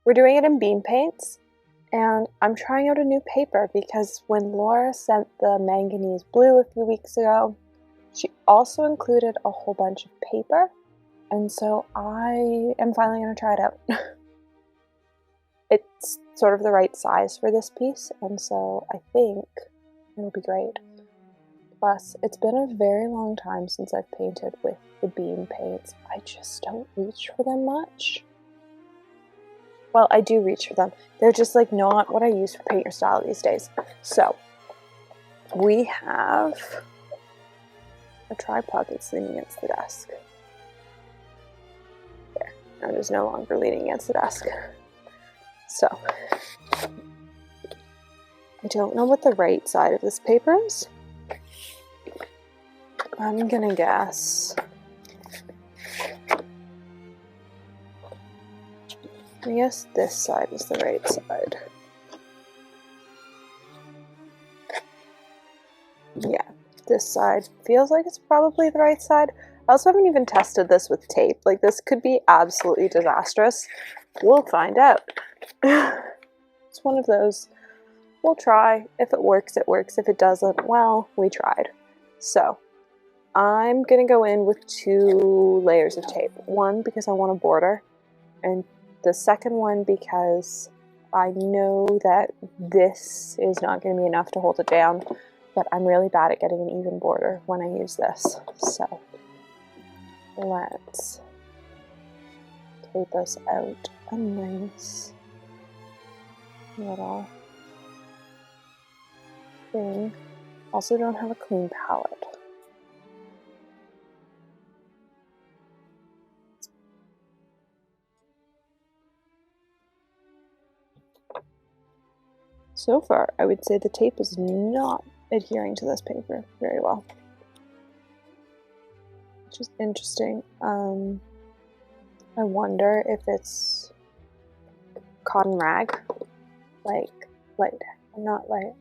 We're doing it in bean paints, and I'm trying out a new paper because when Laura sent the manganese blue a few weeks ago, she also included a whole bunch of paper, and so I am finally going to try it out. It's sort of the right size for this piece, and so I think it'll be great. Plus, it's been a very long time since I've painted with the bean paints. I just don't reach for them much. Well, I do reach for them. They're just like not what I use for Paint Your Style these days. So, we have a tripod that's leaning against the desk. There, I'm just no longer leaning against the desk. So, I don't know what the right side of this paper is. I'm gonna guess. I guess this side is the right side. Yeah, this side feels like it's probably the right side. I also haven't even tested this with tape. Like, this could be absolutely disastrous. We'll find out. It's one of those, we'll try. If it works, it works. If it doesn't, well, we tried. So, I'm gonna go in with 2 layers of tape. One, because I want a border, and the second one because I know that this is not going to be enough to hold it down, but I'm really bad at getting an even border when I use this. So let's tape us out a nice little thing. Also don't have a clean palette. So far, I would say the tape is not adhering to this paper very well, which is interesting. I wonder if it's cotton rag, not light,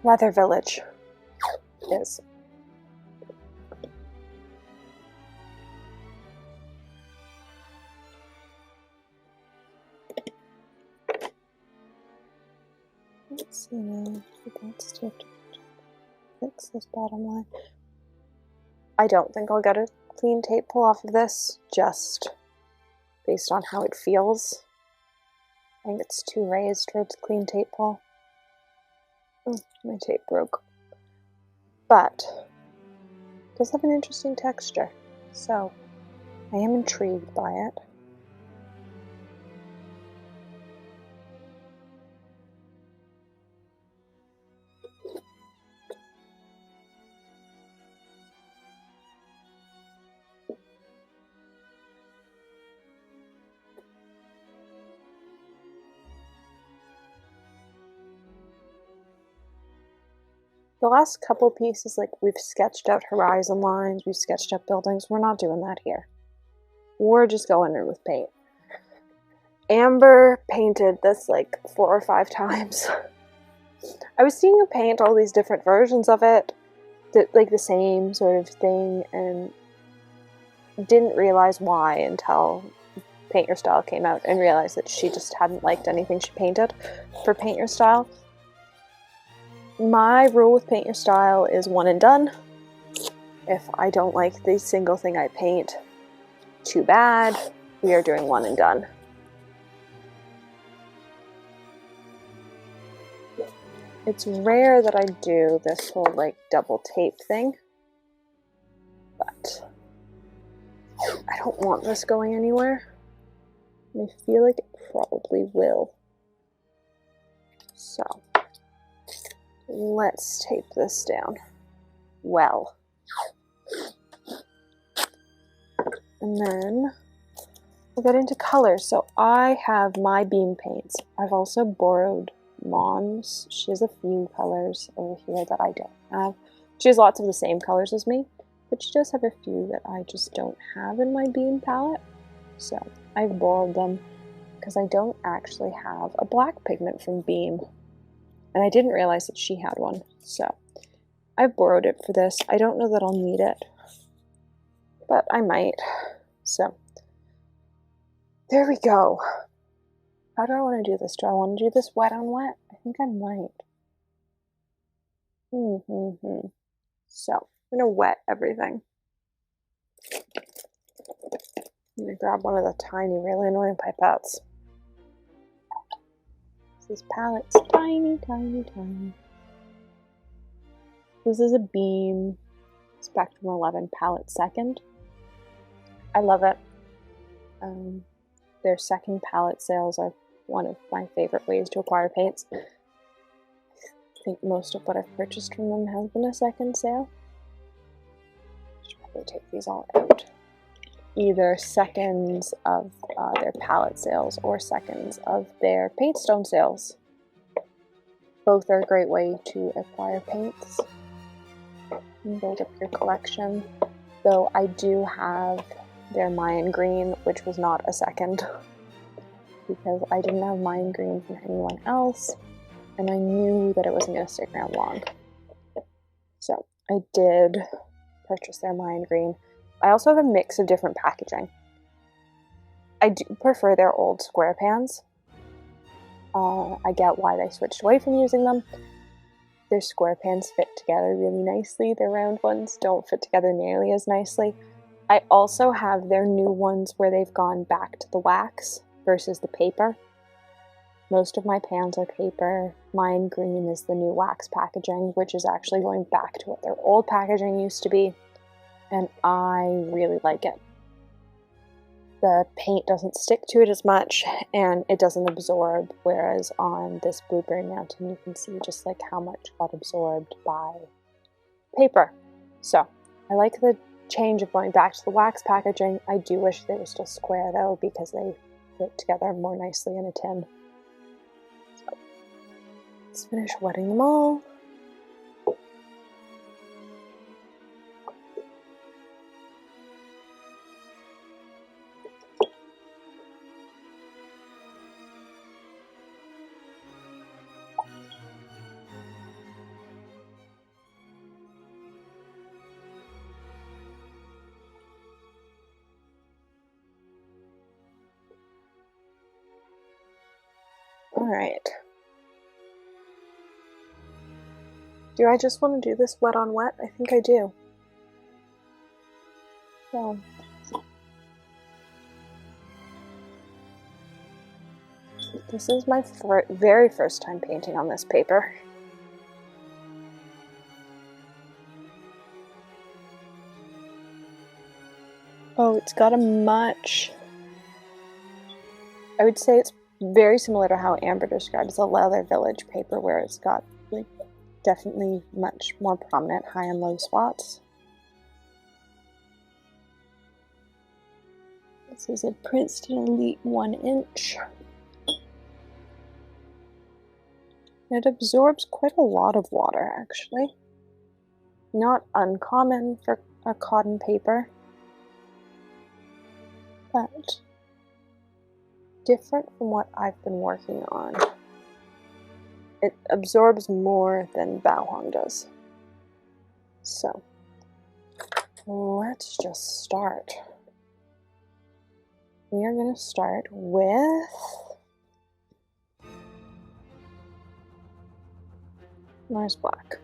Leather Village is. Let's see now if that's to fix this bottom line. I don't think I'll get a clean tape pull off of this, just based on how it feels. I think it's too raised for a clean tape pull. Oh, my tape broke. But it does have an interesting texture, so I am intrigued by it. The last couple pieces, like, we've sketched out horizon lines, we've sketched out buildings. We're not doing that here. We're just going in with paint. Amber painted this like 4 or 5 times. I was seeing her paint all these different versions of it, like the same sort of thing, and didn't realize why until Paint Your Style came out and realized that she just hadn't liked anything she painted for Paint Your Style. My rule with Paint Your Style is one and done. If I don't like the single thing I paint, too bad. We are doing one and done. It's rare that I do this whole like double tape thing, but I don't want this going anywhere. I feel like it probably will. So let's tape this down well. And then we'll get into colors. So I have my beam paints. I've also borrowed Mom's. She has a few colors over here that I don't have. She has lots of the same colors as me, but she does have a few that I just don't have in my beam palette. So I've borrowed them because I don't actually have a black pigment from Beam. And I didn't realize that she had one. So I've borrowed it for this. I don't know that I'll need it, but I might. So There we go. How do I want to do this? Do I want to do this wet on wet? I think I might. So, I'm going to wet everything. I'm going to grab one of the tiny, really annoying pipettes. This palette's tiny, tiny, tiny. This is a Beam Spectrum 11 palette second. I love it. Their second palette sales are one of my favorite ways to acquire paints. I think most of what I've purchased from them has been a second sale. I should probably take these all out. Either seconds of their palette sales or seconds of their paintstone sales. Both are a great way to acquire paints and build up your collection. Though I do have their Mayan Green, which was not a second, because I didn't have Mayan Green from anyone else, and I knew that it wasn't going to stick around long. So I did purchase their Mayan Green. I also have a mix of different packaging. I do prefer their old square pans. I get why they switched away from using them. Their square pans fit together really nicely. Their round ones don't fit together nearly as nicely. I also have their new ones where they've gone back to the wax versus the paper. Most of my pans are paper. Mayan Green is the new wax packaging, which is actually going back to what their old packaging used to be. And I really like it. The paint doesn't stick to it as much, and it doesn't absorb, whereas on this Blueberry Mountain you can see just like how much got absorbed by paper. So I like the change of going back to the wax packaging. I do wish they were still square though, because they fit together more nicely in a tin. So let's finish wetting them all. Alright. Do I just want to do this wet on wet? I think I do. So, this is my very first time painting on this paper. Oh, it's got a much... I would say it's very similar to how Amber describes the Leather Village paper, where it's got like definitely much more prominent high and low spots. This is a Princeton Elite 1 inch. It absorbs quite a lot of water, actually. Not uncommon for a cotton paper, but different from what I've been working on. It absorbs more than Bao does. So, let's just start. We are going to start with Mars Black.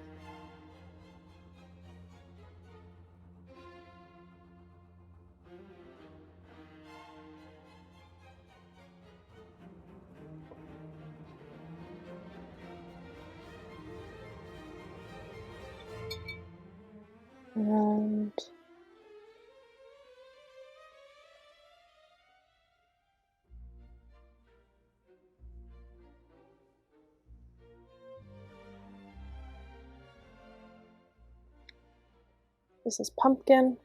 And this is Pumpkin.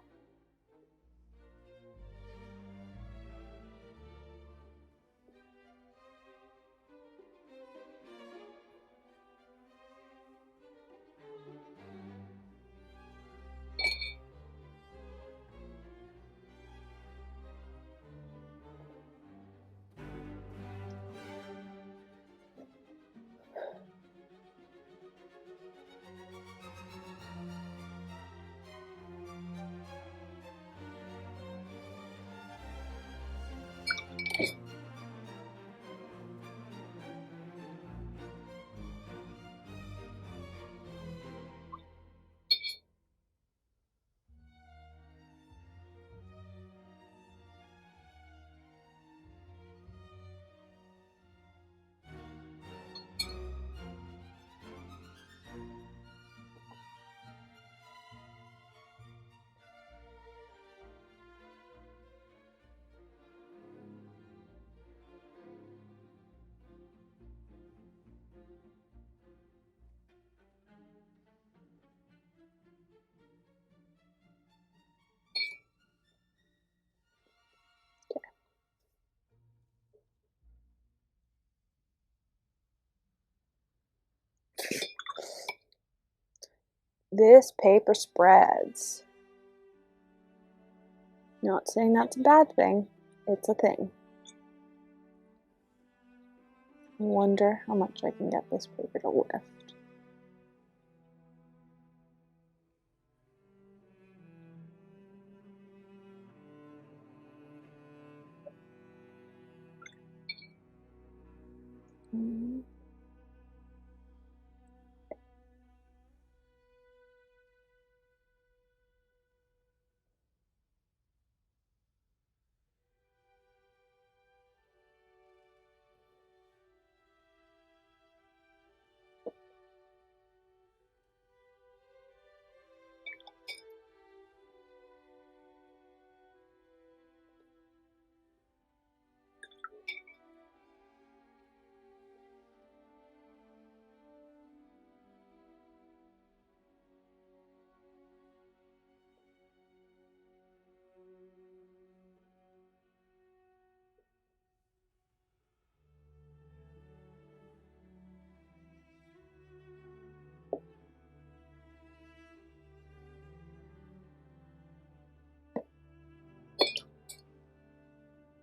This paper spreads. Not saying that's a bad thing. It's a thing. I wonder how much I can get this paper to lift.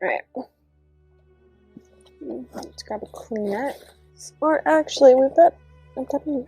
Alright. Let's grab a Kleenex. Or actually, I've got a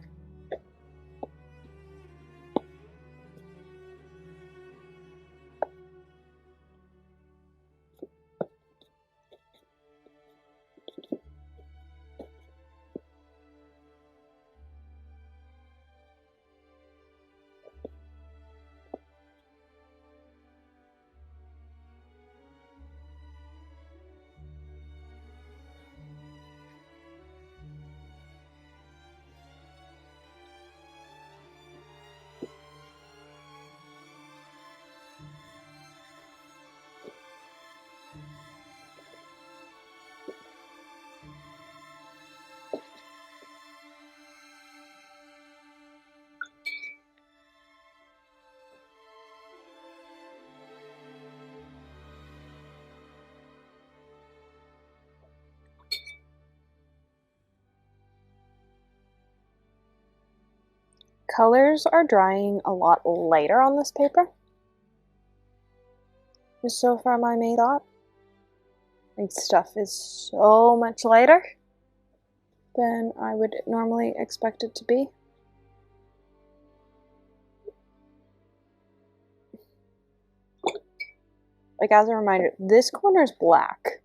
colors are drying a lot lighter on this paper. Is so far my main thought. Like, stuff is so much lighter than I would normally expect it to be. Like, as a reminder, this corner is black.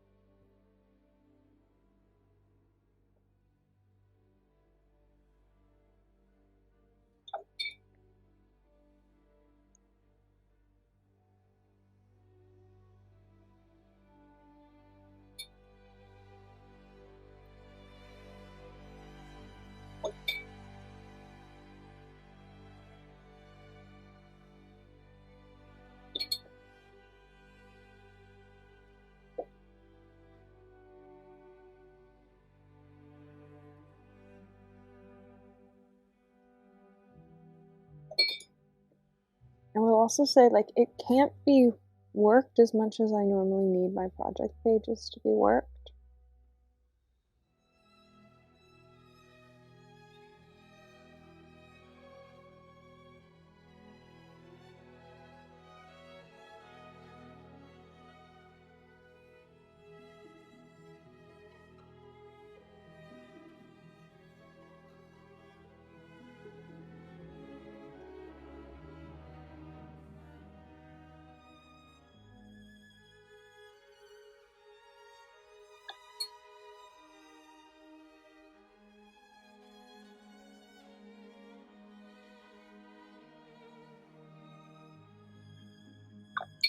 And we'll also say, like, it can't be worked as much as I normally need my project pages to be worked.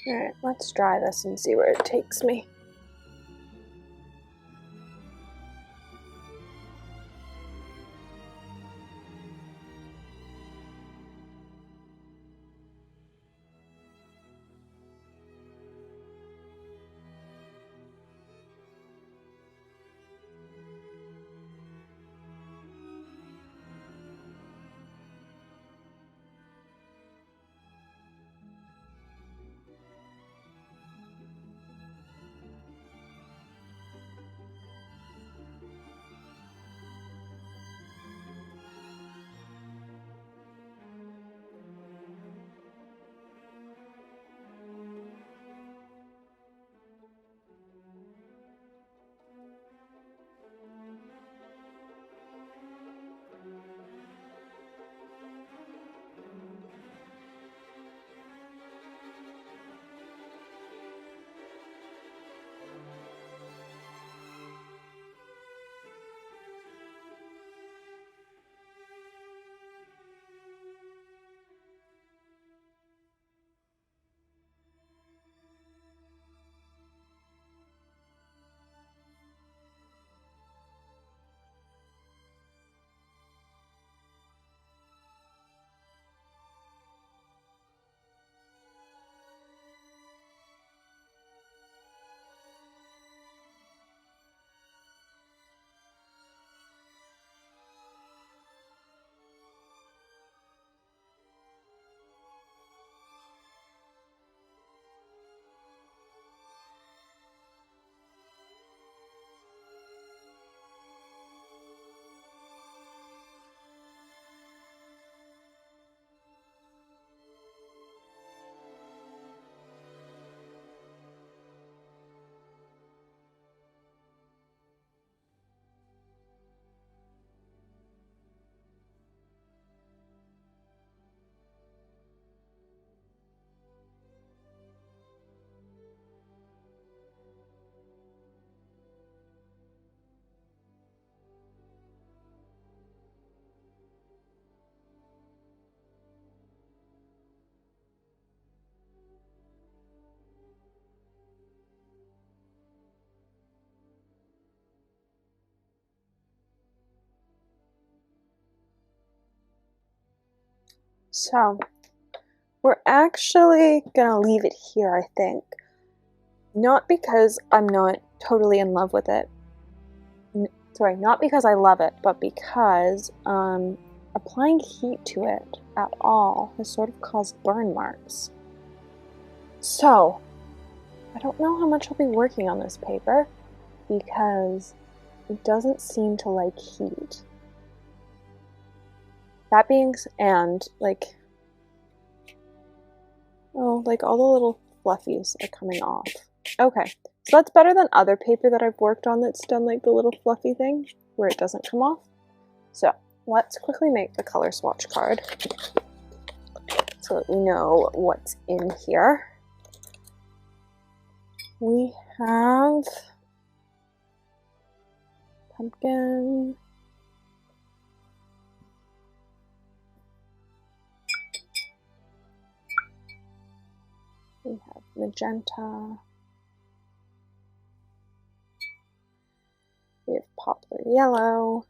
Alright, let's dry this and see where it takes me. So we're actually gonna leave it here, I think. Not because I'm not totally in love with it. Sorry, not because I love it, but because applying heat to it at all has sort of caused burn marks. So, I don't know how much I'll be working on this paper because it doesn't seem to like heat. That being, and like, oh, like all the little fluffies are coming off. Okay, so that's better than other paper that I've worked on that's done like the little fluffy thing where it doesn't come off. So let's quickly make the color swatch card so that we know what's in here. We have pumpkin, we have magenta, we have poplar yellow,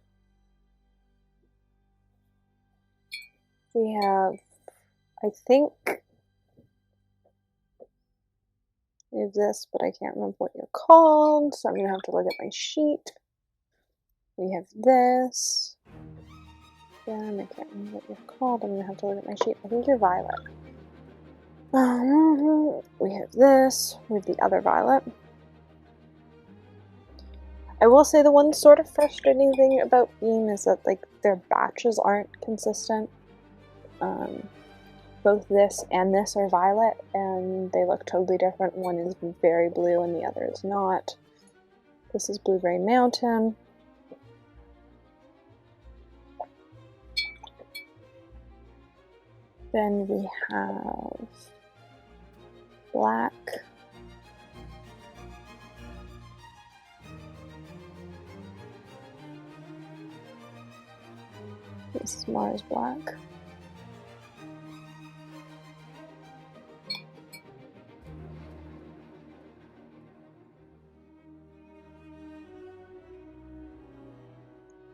we have, I think, we have this, but I can't remember what you're called, so I'm going to have to look at my sheet. We have this. Again, I can't remember what you're called. I'm going to have to look at my sheet. I think you're violet. We have this. We have the other violet. I will say the one sort of frustrating thing about Beam is that like their batches aren't consistent. Both this and this are violet, and they look totally different. One is very blue and the other is not. This is Blueberry Mountain. Then we have black. This is Mars Black.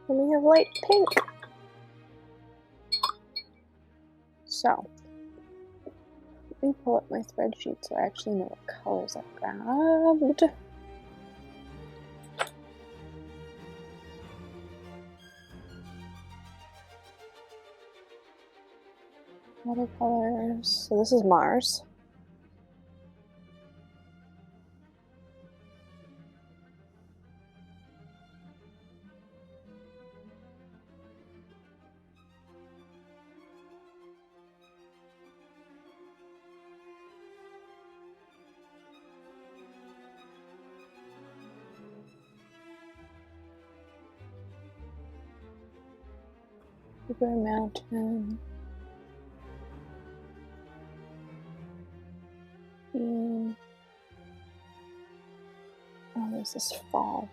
And we have light pink. So, let me pull up my spreadsheet so I actually know what colors I've grabbed. Watercolors. So this is Mars. Blueberry Mountain. Oh, there's this fall.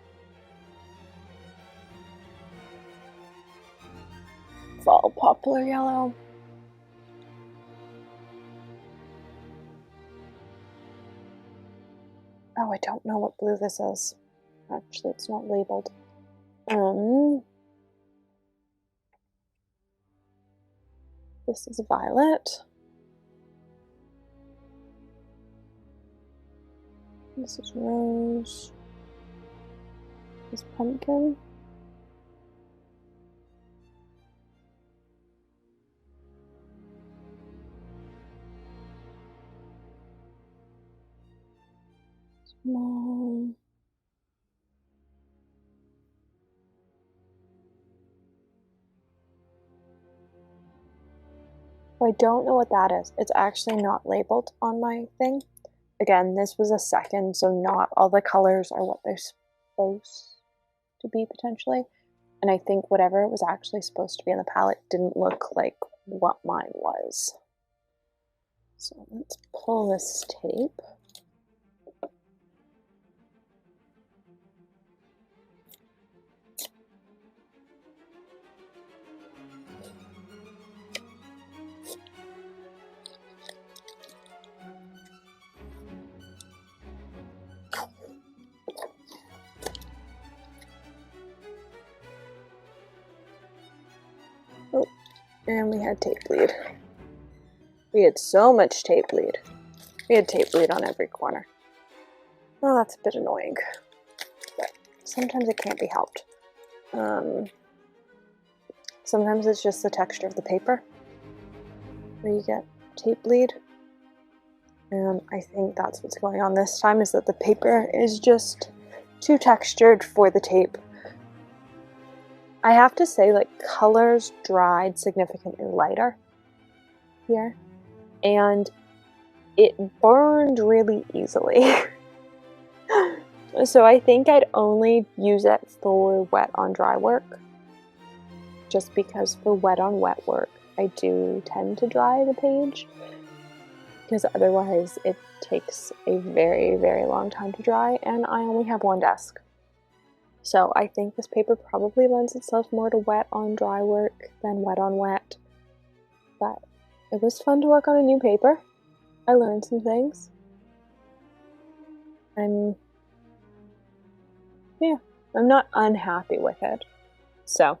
Fall poplar yellow. Oh, I don't know what blue this is. Actually, it's not labeled. This is violet. This is rose. This is pumpkin. Small. I don't know what that is. It's actually not labeled on my thing. Again, this was a second, so not all the colors are what they're supposed to be potentially. And I think whatever was actually supposed to be in the palette didn't look like what mine was. So let's pull this tape. Oh, and we had tape bleed. We had so much tape bleed. We had tape bleed on every corner. Well, that's a bit annoying, but sometimes it can't be helped. Sometimes it's just the texture of the paper where you get tape bleed. And I think that's what's going on this time, is that the paper is just too textured for the tape. I have to say, like, colors dried significantly lighter here, and it burned really easily. So I think I'd only use it for wet on dry work, just because for wet on wet work I do tend to dry the page, because otherwise it takes a very, very long time to dry, and I only have one desk. So I think this paper probably lends itself more to wet on dry work than wet on wet. But it was fun to work on a new paper. I learned some things. I'm not unhappy with it. So,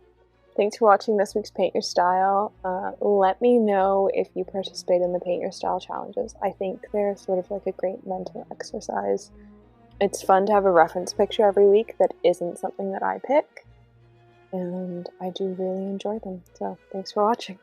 thanks for watching this week's Paint Your Style. Let me know if you participate in the Paint Your Style challenges. I think they're sort of like a great mental exercise. It's fun to have a reference picture every week that isn't something that I pick, and I do really enjoy them. So, thanks for watching.